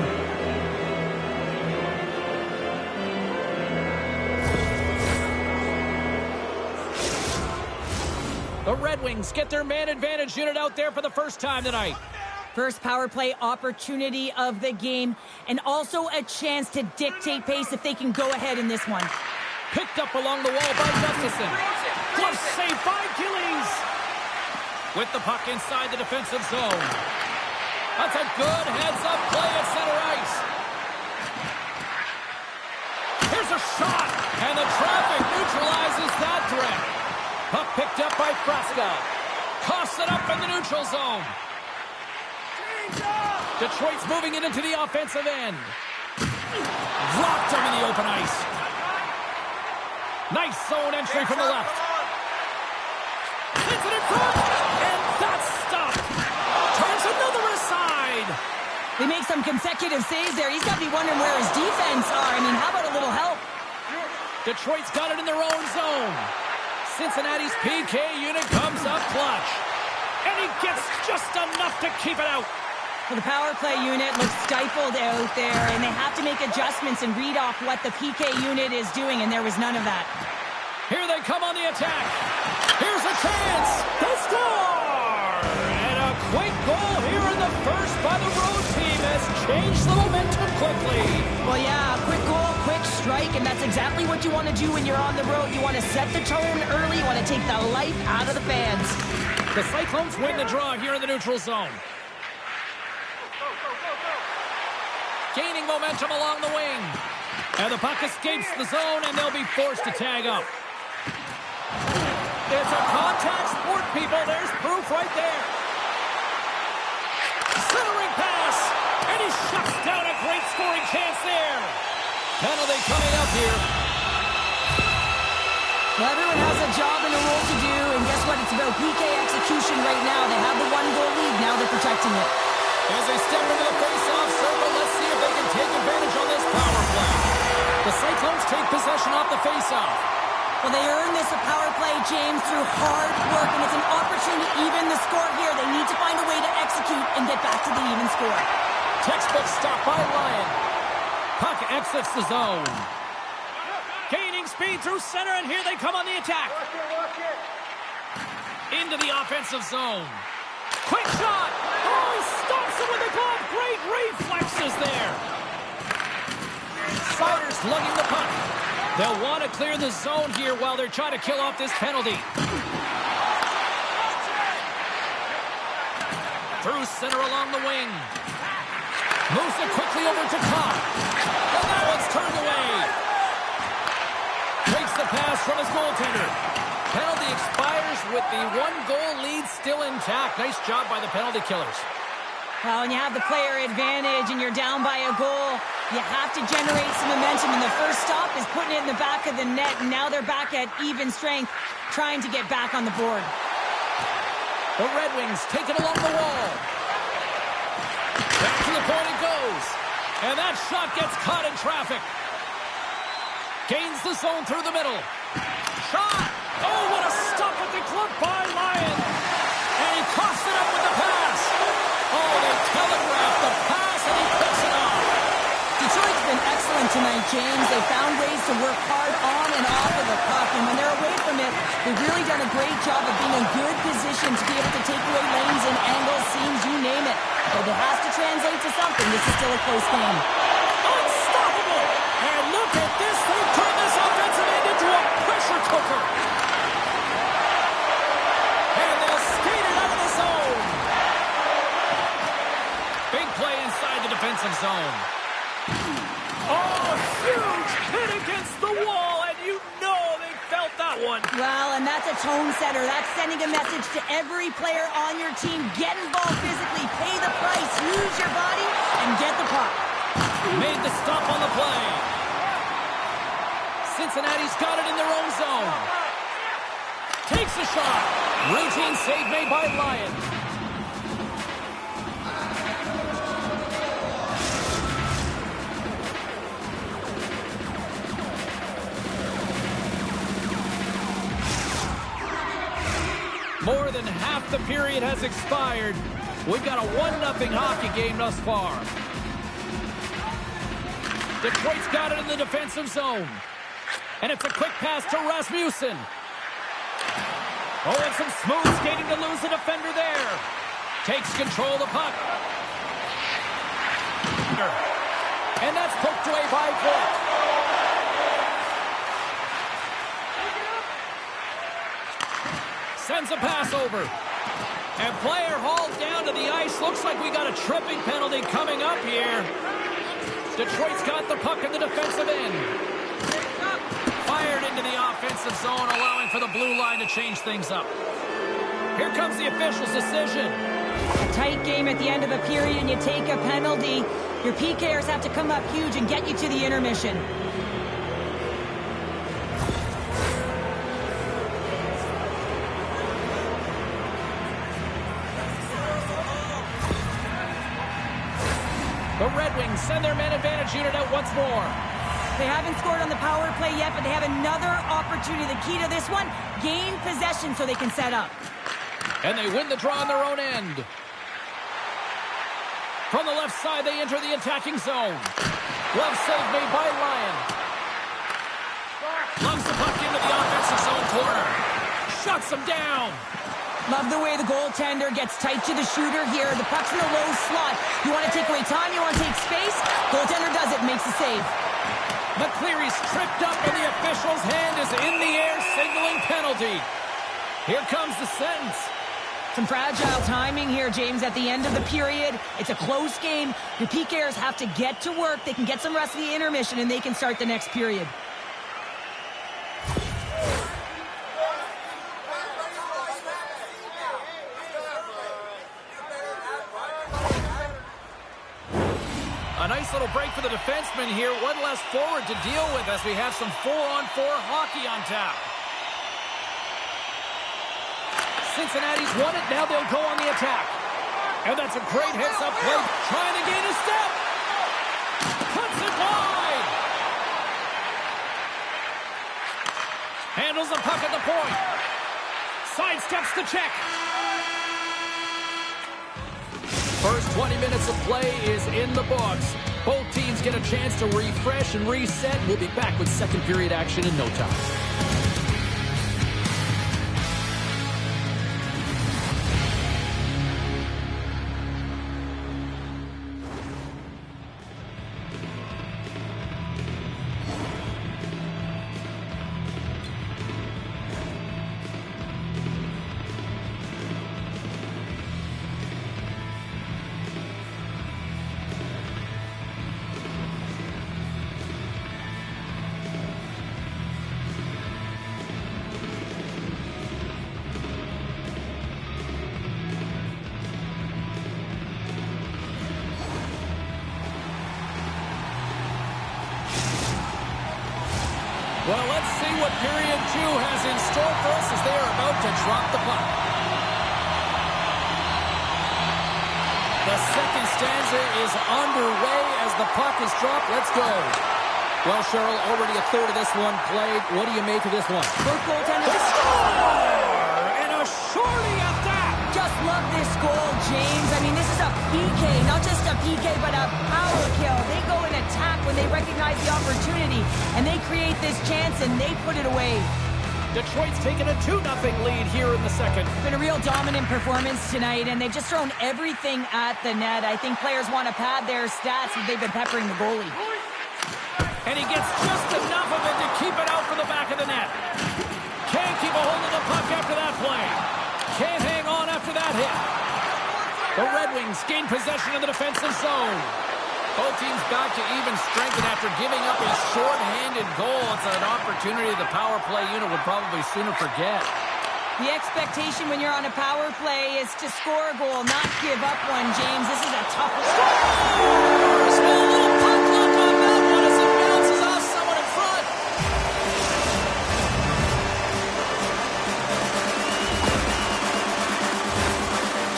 The Red Wings get their man advantage unit out there for the first time tonight. First power play opportunity of the game, and also a chance to dictate pace if they can go ahead in this one. Picked up along the wall by Gustafsson. Glove save by Gillies. With the puck inside the defensive zone. That's a good heads-up play at center ice. Here's a shot, and the traffic neutralizes that threat. Puck picked up by Fresca. Toss it up in the neutral zone. Detroit's moving it into the offensive end. Rocked him in the open ice. Nice zone entry from the left. Hits it in front, and that's stopped. Turns another aside. They make some consecutive saves there. He's got to be wondering where his defense are. I mean, how about a little help? Detroit's got it in their own zone. Cincinnati's PK unit comes up clutch. And he gets just enough to keep it out. Well, the power play unit looks stifled out there, and they have to make adjustments and read off what the PK unit is doing, and there was none of that. Here they come on the attack. Here's a chance. They score! And a quick goal here in the first by the road team has changed the momentum quickly. Well, yeah, quick goal, quick strike, and that's exactly what you want to do when you're on the road. You want to set the tone early. You want to take the life out of the fans. The Cyclones win the draw here in the neutral zone. Gaining momentum along the wing. And the puck escapes the zone, and they'll be forced to tag up. It's a contact sport, people. There's proof right there. Centering pass, and he shuts down a great scoring chance there. Penalty coming up here. Well, everyone has a job and a role to do, and guess what? It's about PK execution right now. They have the one-goal lead. Now they're protecting it. As they step into the face-off circle, let's see if they can take advantage on this power play. The Cyclones take possession off the face-off. Well, they earned this power play, James, through hard work, and it's an opportunity to even the score here. They need to find a way to execute and get back to the even score. Textbook stop by Ryan. Puck exits the zone. Gaining speed through center, and here they come on the attack. Into the offensive zone. Quick shot! Oh, he stops it with a glove. Great reflexes there. Outsiders lugging the puck. They'll want to clear the zone here while they're trying to kill off this penalty. Through center along the wing. Moves it quickly over to Cobb. And that one's turned away. Breaks the pass from his goaltender. Penalty expires with the 1-goal lead still intact. Nice job by the penalty killers. Well, when you have the player advantage and you're down by a goal, you have to generate some momentum. And the first stop is putting it in the back of the net. And now they're back at even strength, trying to get back on the board. The Red Wings take it along the wall. Back to the point it goes. And that shot gets caught in traffic. Gains the zone through the middle. Shot! Oh, what a stop at the club by Lyon. And he coughs it up with the pass. Oh, they telegraphed the pass, and he picks it off. Detroit's been excellent tonight, James. They found ways to work hard on and off of the puck, and when they're away from it, they've really done a great job of being in good position to be able to take away lanes and angles, seams, you name it. But it has to translate to something. This is still a close game. Unstoppable! And look at this. They've turned this offensive end into a pressure cooker. And they'll skate it out of the zone. Big play inside the defensive zone. Oh, huge hit against the wall, and you know they felt that one. Well, and that's a tone setter. That's sending a message to every player on your team. Get involved physically, pay the price, use your body, and get the puck. Made the stop on the play. Cincinnati's got it in their own zone. Takes a shot. Routine save made by Lyon. More than half the period has expired. We've got a 1-0 hockey game thus far. Detroit's got it in the defensive zone. And it's a quick pass to Rasmussen. Oh, and some smooth skating to lose the defender there. Takes control of the puck. And that's poked away by Fort. Sends a pass over. And player hauled down to the ice. Looks like we got a tripping penalty coming up here. Detroit's got the puck in the defensive end. Fired into the offensive zone, allowing for the blue line to change things up. Here comes the official's decision. A tight game at the end of the period, and you take a penalty. Your PKers have to come up huge and get you to the intermission. The Red Wings send their man advantage unit out once more. They haven't scored on the power play yet, but they have another opportunity. The key to this one, gain possession so they can set up. And they win the draw on their own end. From the left side, they enter the attacking zone. Glove save made by Lyon. Lungs the puck into the offensive zone corner. Shuts them down. Love the way the goaltender gets tight to the shooter here. The puck's in the low slot. You want to take away time, you want to take space. Goaltender does it, makes the save. McCleary's tripped up, and the official's hand is in the air, signaling penalty. Here comes the sentence. Some fragile timing here, James, at the end of the period. It's a close game. Your PKers have to get to work. They can get some rest of the intermission, and they can start the next period. A nice little break for the defenseman here. One less forward to deal with as we have some 4-on-4 hockey on tap. Cincinnati's won it. Now they'll go on the attack. And that's a great heads-up play. Trying to gain a step. Puts it wide. Handles the puck at the point. Sidesteps the check. First 20 minutes of play is in the books. Both teams get a chance to refresh and reset. We'll be back with second period action in no time. Well, let's see what period 2 has in store for us as they are about to drop the puck. The second stanza is underway as the puck is dropped. Let's go. Well, Cheryl, already a third of this one played. What do you make of this one? Both goaltenders Score! And a shorty at that! just love this goal, James. I mean, this is a PK, not just a PK, but a power kill. They go in attack when they recognize the opportunity, and they create this chance, and they put it away. Detroit's taken a 2-0 lead here in the second. It's been a real dominant performance tonight, and they've just thrown everything at the net. I think players want to pad their stats, and they've been peppering the goalie. And he gets just enough of it to keep it out from the back of the net. Can't keep a hold of the puck after that play. Can't hang on after that hit. The Red Wings gain possession of the defensive zone. Both teams back to even strength, and after giving up a short-handed goal, it's an opportunity the power play unit would probably sooner forget. The expectation when you're on a power play is to score a goal, not give up one, James. This is a tough one. Small little puck luck on that one as it bounces off someone in front.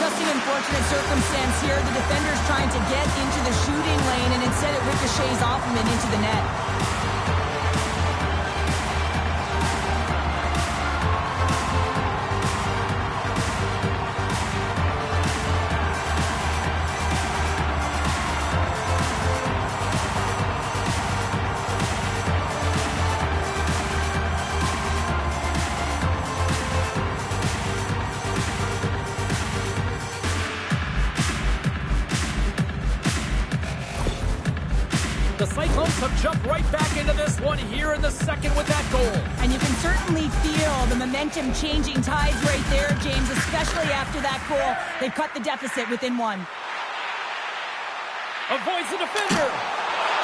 Just an unfortunate circumstance here. The defender's trying to get into the shooting lane, and instead it ricochets off him and into the net. The Cyclones have jumped right back into this one here in the second with that goal. And you can certainly feel the momentum changing tides right there, James, especially after that goal. They've cut the deficit within one. Avoids the defender.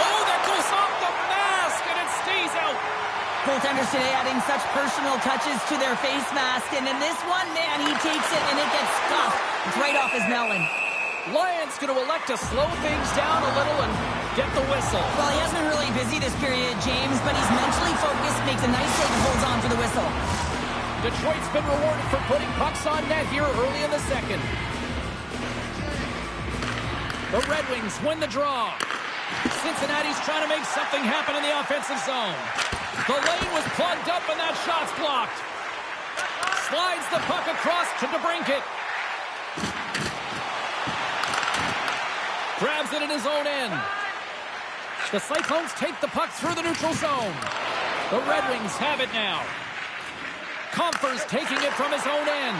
Oh, that goes off the mask, and it stays out. Goaltenders today adding such personal touches to their face mask. And in this one, man, he takes it and it gets scuffed. It's right off his melon. Lions going to elect to slow things down a little and get the whistle. Well, he hasn't been really busy this period, James, but he's mentally focused, makes a nice save and holds on for the whistle. Detroit's been rewarded for putting pucks on net here early in the second. The Red Wings win the draw. Cincinnati's trying to make something happen in the offensive zone. The lane was plugged up and that shot's blocked. Slides the puck across to DeBrincat. Grabs it in his own end. The Cyclones take the puck through the neutral zone. The Red Wings have it now. Comfers taking it from his own end.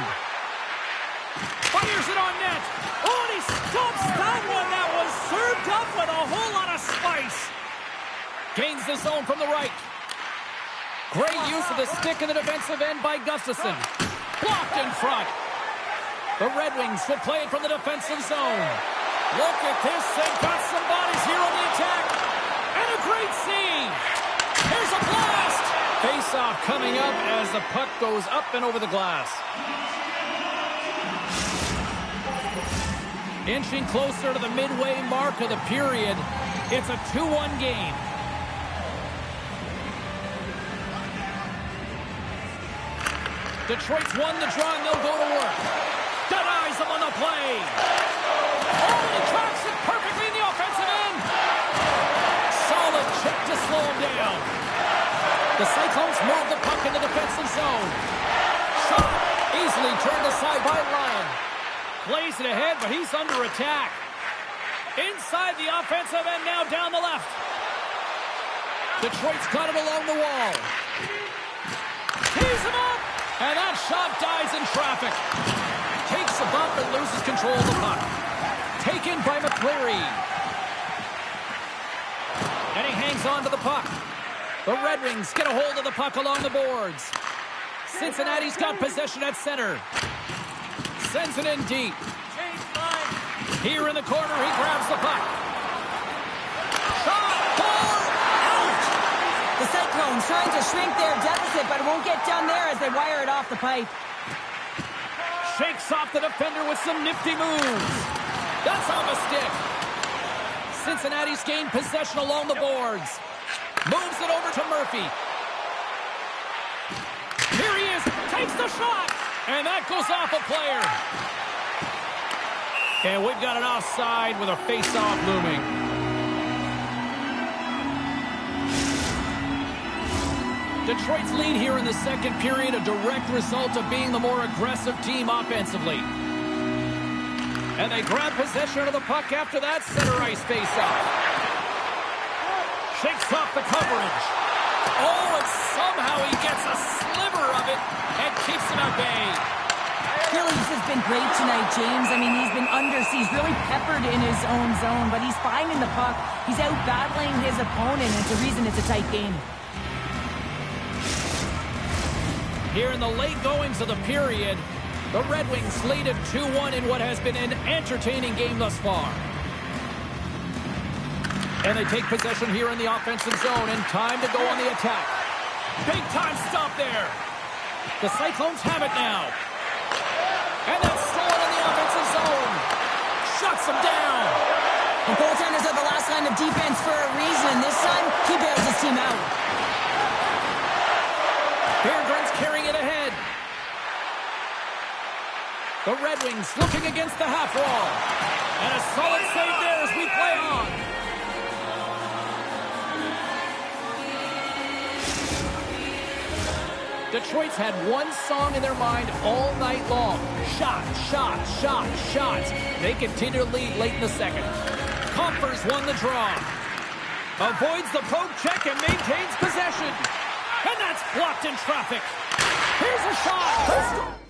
Fires it on net. Oh, and he stops that one. That was served up with a whole lot of spice. Gains the zone from the right. Great use of the stick in the defensive end by Gustafsson. Blocked in front. The Red Wings will play it from the defensive zone. Look at this. They've got some bodies here on the attack. And a great save. Here's a blast. Face-off coming up as the puck goes up and over the glass. Inching closer to the midway mark of the period. It's a 2-1 game. Detroit's won the draw and they'll go to work. Denies him on the play. Oh, he tracks it perfectly in the offensive end. Solid chip to slow him down. The Cyclones move the puck into the defensive zone. Shot easily turned aside by Lyon. Plays it ahead, but he's under attack. Inside the offensive end now down the left. Detroit's got it along the wall. Tees him up. And that shot dies in traffic. Takes a bump and loses control of the puck. Taken by McCleary. And he hangs on to the puck. The Red Wings get a hold of the puck along the boards. Cincinnati's got possession at center. Sends it in deep. Here in the corner, he grabs the puck. Shot, goal, out! The Cyclones trying to shrink their deficit, but it won't get done there as they wire it off the pipe. Shakes off the defender with some nifty moves. That's off a stick. Cincinnati's gained possession along the boards. Moves it over to Murphy. Takes the shot. And that goes off a player. And we've got an offside with a face-off looming. Detroit's lead here in the second period, a direct result of being the more aggressive team offensively. And they grab possession of the puck after that center ice face-off. Shakes off the coverage. Oh, and somehow he gets a sliver of it and keeps him at bay. Really, this has been great tonight, James. I mean, he's been he's really peppered in his own zone, but he's finding the puck. He's out battling his opponent, and it's a reason it's a tight game. Here in the late goings of the period, the Red Wings lead at 2-1 in what has been an entertaining game thus far. And they take possession here in the offensive zone, and time to go on the attack. Big time stop there. The Cyclones have it now. And that's stolen in the offensive zone. Shuts them down. The goaltenders are the last line of defense for a reason. This time, he bails his team out. Berggren's carrying it ahead. The Red Wings looking against the half wall. And a solid save there as we play on. Detroit's had one song in their mind all night long. Shots, shots, shots, shots. They continue to lead late in the second. Compher's won the draw. Avoids the poke check and maintains possession. And that's blocked in traffic. Here's a shot.